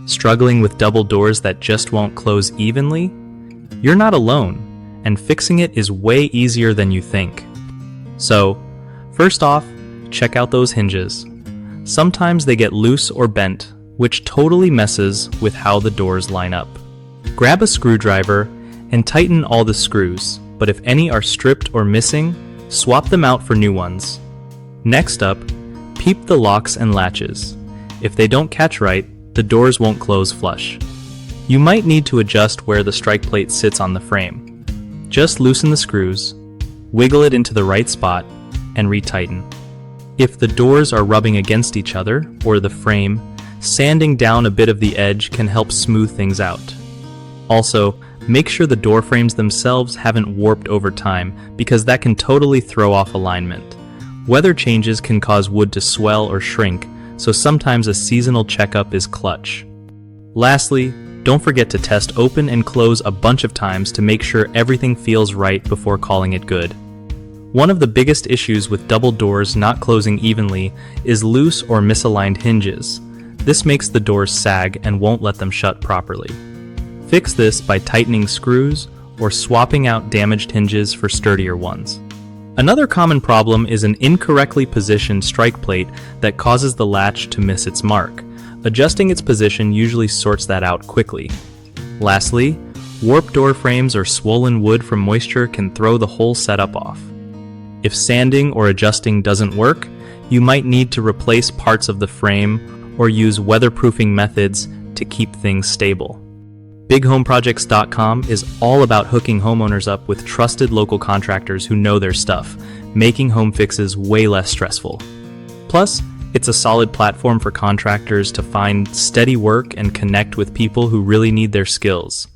Struggling with double doors that just won't close evenly? You're not alone, and fixing it is way easier than you think. So, first off, check out those hinges. Sometimes they get loose or bent, which totally messes with how the doors line up. Grab a screwdriver and tighten all the screws, but if any are stripped or missing, swap them out for new ones. Next up, peep the locks and latches. If they don't catch right, the doors won't close flush. You might need to adjust where the strike plate sits on the frame. Just loosen the screws, wiggle it into the right spot, and retighten. If the doors are rubbing against each other, or the frame, sanding down a bit of the edge can help smooth things out. Also, make sure the door frames themselves haven't warped over time, because that can totally throw off alignment. Weather changes can cause wood to swell or shrink, so sometimes a seasonal checkup is clutch. Lastly, don't forget to test open and close a bunch of times to make sure everything feels right before calling it good. One of the biggest issues with double doors not closing evenly is loose or misaligned hinges. This makes the doors sag and won't let them shut properly. Fix this by tightening screws or swapping out damaged hinges for sturdier ones. Another common problem is an incorrectly positioned strike plate that causes the latch to miss its mark. Adjusting its position usually sorts that out quickly. Lastly, warped door frames or swollen wood from moisture can throw the whole setup off. If sanding or adjusting doesn't work, you might need to replace parts of the frame or use weatherproofing methods to keep things stable. BigHomeProjects.com is all about hooking homeowners up with trusted local contractors who know their stuff, making home fixes way less stressful. Plus, it's a solid platform for contractors to find steady work and connect with people who really need their skills.